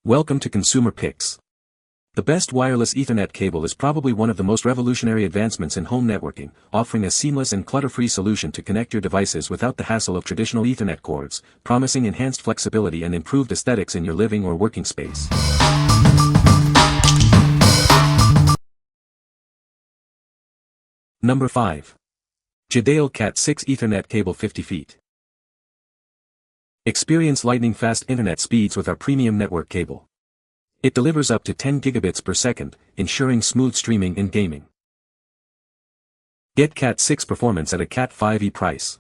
Welcome to Consumer Picks. The best wireless Ethernet cable is probably one of the most revolutionary advancements in home networking, offering a seamless and clutter-free solution to connect your devices without the hassle of traditional Ethernet cords, promising enhanced flexibility and improved aesthetics in your living or working space. Number 5. Jadaol Cat6 Ethernet Cable 50 feet. Experience lightning-fast internet speeds with our premium network cable. It delivers up to 10 gigabits per second, ensuring smooth streaming and gaming. Get Cat6 performance at a Cat5e price.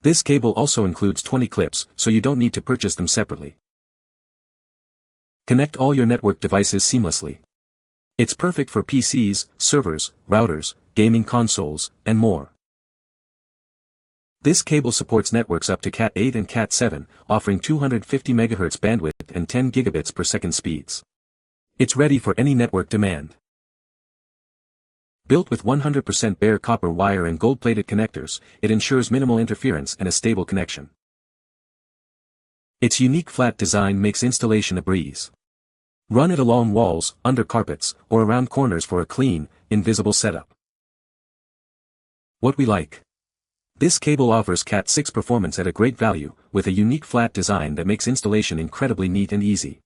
This cable also includes 20 clips, so you don't need to purchase them separately. Connect all your network devices seamlessly. It's perfect for PCs, servers, routers, gaming consoles, and more. This cable supports networks up to Cat8 and Cat7, offering 250 MHz bandwidth and 10 gigabits per second speeds. It's ready for any network demand. Built with 100% bare copper wire and gold-plated connectors, it ensures minimal interference and a stable connection. Its unique flat design makes installation a breeze. Run it along walls, under carpets, or around corners for a clean, invisible setup. What we like. This cable offers Cat6 performance at a great value, with a unique flat design that makes installation incredibly neat and easy.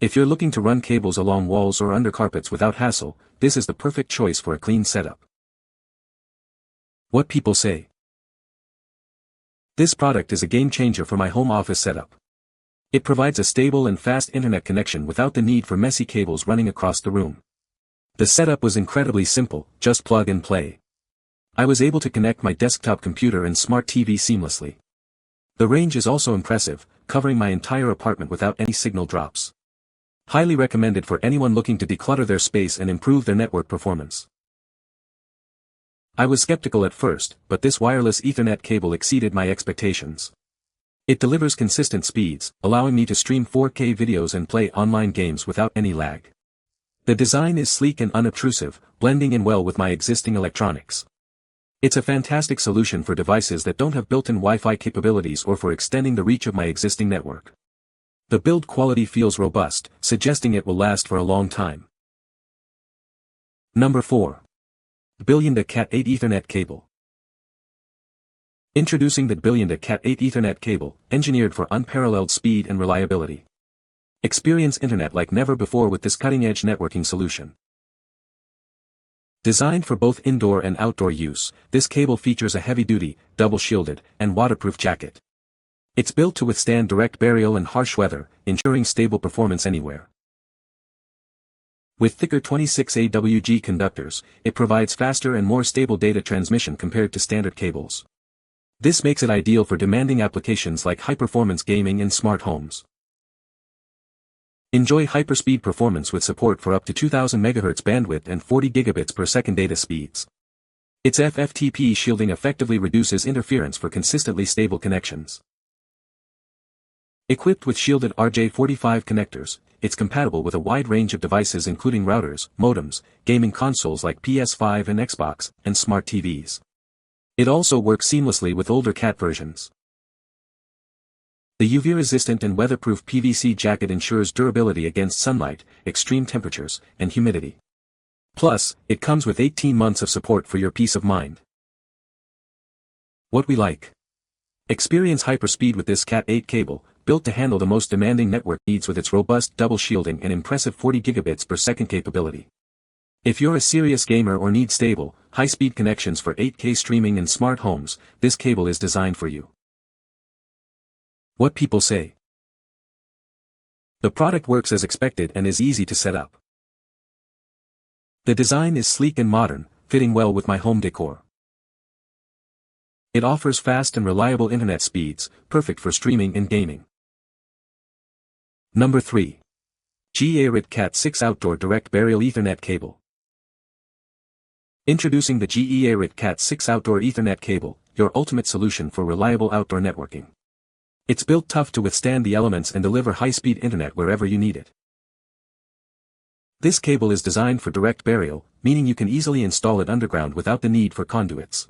If you're looking to run cables along walls or under carpets without hassle, this is the perfect choice for a clean setup. What people say. This product is a game changer for my home office setup. It provides a stable and fast internet connection without the need for messy cables running across the room. The setup was incredibly simple, just plug and play. I was able to connect my desktop computer and smart TV seamlessly. The range is also impressive, covering my entire apartment without any signal drops. Highly recommended for anyone looking to declutter their space and improve their network performance. I was skeptical at first, but this wireless Ethernet cable exceeded my expectations. It delivers consistent speeds, allowing me to stream 4K videos and play online games without any lag. The design is sleek and unobtrusive, blending in well with my existing electronics. It's a fantastic solution for devices that don't have built-in Wi-Fi capabilities or for extending the reach of my existing network. The build quality feels robust, suggesting it will last for a long time. Number 4. DbillionDa Cat8 Ethernet Cable. Introducing the DbillionDa Cat8 Ethernet Cable, engineered for unparalleled speed and reliability. Experience internet like never before with this cutting-edge networking solution. Designed for both indoor and outdoor use, this cable features a heavy-duty, double-shielded, and waterproof jacket. It's built to withstand direct burial and harsh weather, ensuring stable performance anywhere. With thicker 26 AWG conductors, it provides faster and more stable data transmission compared to standard cables. This makes it ideal for demanding applications like high-performance gaming and smart homes. Enjoy hyperspeed performance with support for up to 2000 MHz bandwidth and 40 gigabits per second data speeds. Its FFTP shielding effectively reduces interference for consistently stable connections. Equipped with shielded RJ45 connectors, it's compatible with a wide range of devices including routers, modems, gaming consoles like PS5 and Xbox, and smart TVs. It also works seamlessly with older Cat versions. The UV-resistant and weatherproof PVC jacket ensures durability against sunlight, extreme temperatures, and humidity. Plus, it comes with 18 months of support for your peace of mind. What we like. Experience hyperspeed with this Cat8 cable, built to handle the most demanding network needs with its robust double shielding and impressive 40 gigabits per second capability. If you're a serious gamer or need stable, high-speed connections for 8K streaming and smart homes, this cable is designed for you. What people say. The product works as expected and is easy to set up. The design is sleek and modern, fitting well with my home decor. It offers fast and reliable internet speeds, perfect for streaming and gaming. Number 3. GEARit Cat6 Outdoor Direct Burial Ethernet Cable. Introducing the GEARit Cat6 Outdoor Ethernet Cable, your ultimate solution for reliable outdoor networking. It's built tough to withstand the elements and deliver high-speed internet wherever you need it. This cable is designed for direct burial, meaning you can easily install it underground without the need for conduits.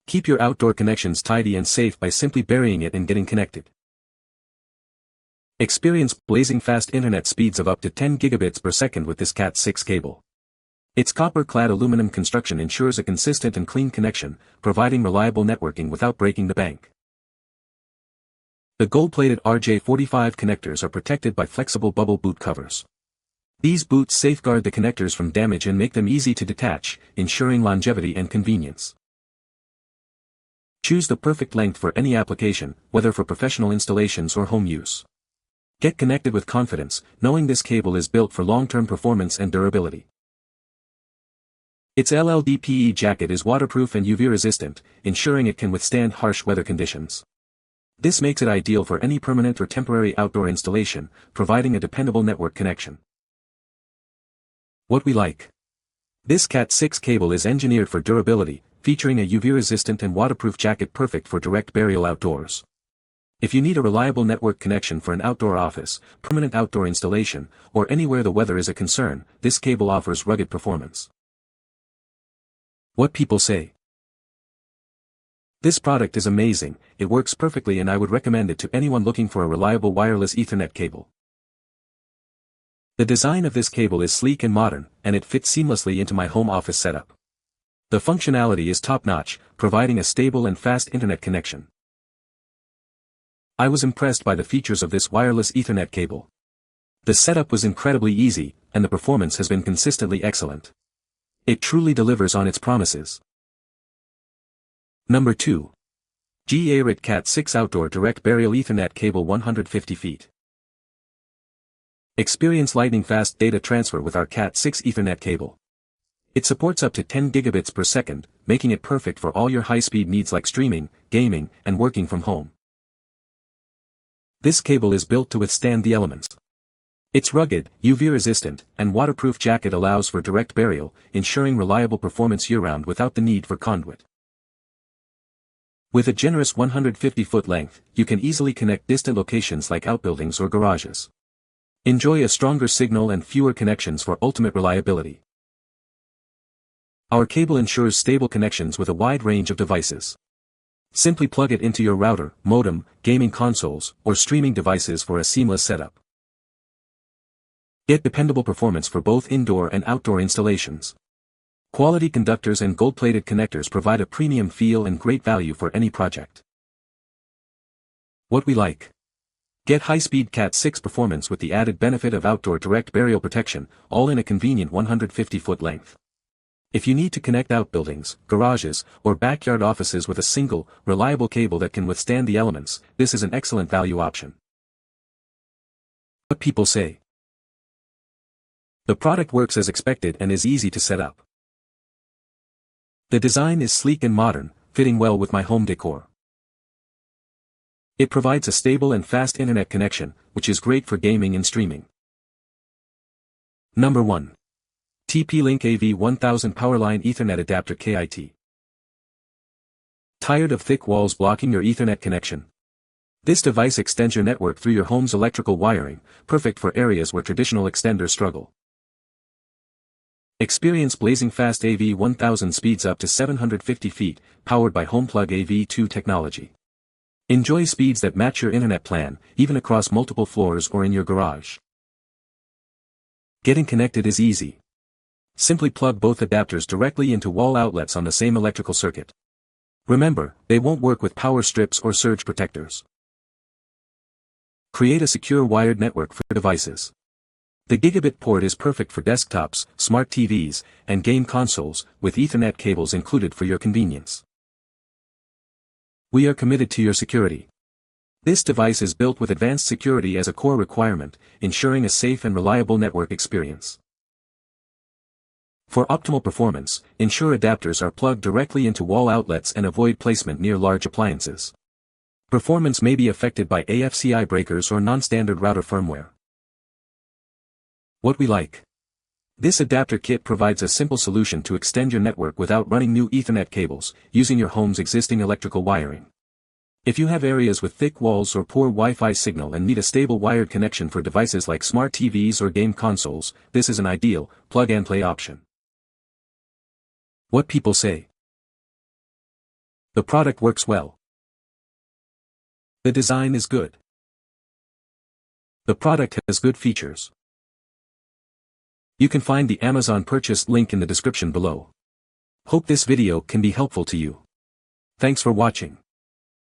Keep your outdoor connections tidy and safe by simply burying it and getting connected. Experience blazing fast internet speeds of up to 10 gigabits per second with this Cat6 cable. Its copper-clad aluminum construction ensures a consistent and clean connection, providing reliable networking without breaking the bank. The gold-plated RJ45 connectors are protected by flexible bubble boot covers. These boots safeguard the connectors from damage and make them easy to detach, ensuring longevity and convenience. Choose the perfect length for any application, whether for professional installations or home use. Get connected with confidence, knowing this cable is built for long-term performance and durability. Its LLDPE jacket is waterproof and UV-resistant, ensuring it can withstand harsh weather conditions. This makes it ideal for any permanent or temporary outdoor installation, providing a dependable network connection. What we like. This Cat6 cable is engineered for durability, featuring a UV-resistant and waterproof jacket perfect for direct burial outdoors. If you need a reliable network connection for an outdoor office, permanent outdoor installation, or anywhere the weather is a concern, this cable offers rugged performance. What people say. This product is amazing, it works perfectly and I would recommend it to anyone looking for a reliable wireless Ethernet cable. The design of this cable is sleek and modern, and it fits seamlessly into my home office setup. The functionality is top-notch, providing a stable and fast internet connection. I was impressed by the features of this wireless Ethernet cable. The setup was incredibly easy, and the performance has been consistently excellent. It truly delivers on its promises. Number 2. GEARit Cat6 Outdoor Direct Burial Ethernet Cable 150 feet. Experience lightning-fast data transfer with our Cat6 Ethernet cable. It supports up to 10 gigabits per second, making it perfect for all your high-speed needs like streaming, gaming, and working from home. This cable is built to withstand the elements. Its rugged, UV-resistant, and waterproof jacket allows for direct burial, ensuring reliable performance year-round without the need for conduit. With a generous 150-foot length, you can easily connect distant locations like outbuildings or garages. Enjoy a stronger signal and fewer connections for ultimate reliability. Our cable ensures stable connections with a wide range of devices. Simply plug it into your router, modem, gaming consoles, or streaming devices for a seamless setup. Get dependable performance for both indoor and outdoor installations. Quality conductors and gold-plated connectors provide a premium feel and great value for any project. What we like. Get high-speed Cat6 performance with the added benefit of outdoor direct burial protection, all in a convenient 150-foot length. If you need to connect outbuildings, garages, or backyard offices with a single, reliable cable that can withstand the elements, this is an excellent value option. What people say. The product works as expected and is easy to set up. The design is sleek and modern, fitting well with my home decor. It provides a stable and fast internet connection, which is great for gaming and streaming. Number 1. TP-Link AV1000 Powerline Ethernet Adapter KIT. Tired of thick walls blocking your Ethernet connection? This device extends your network through your home's electrical wiring, perfect for areas where traditional extenders struggle. Experience blazing fast AV1000 speeds up to 750 feet, powered by HomePlug AV2 technology. Enjoy speeds that match your internet plan, even across multiple floors or in your garage. Getting connected is easy. Simply plug both adapters directly into wall outlets on the same electrical circuit. Remember, they won't work with power strips or surge protectors. Create a secure wired network for devices. The gigabit port is perfect for desktops, smart TVs, and game consoles, with Ethernet cables included for your convenience. We are committed to your security. This device is built with advanced security as a core requirement, ensuring a safe and reliable network experience. For optimal performance, ensure adapters are plugged directly into wall outlets and avoid placement near large appliances. Performance may be affected by AFCI breakers or non-standard router firmware. What we like. This adapter kit provides a simple solution to extend your network without running new Ethernet cables, using your home's existing electrical wiring. If you have areas with thick walls or poor Wi-Fi signal and need a stable wired connection for devices like smart TVs or game consoles, this is an ideal, plug-and-play option. What people say. The product works well. The design is good. The product has good features. You can find the Amazon purchase link in the description below. Hope this video can be helpful to you. Thanks for watching.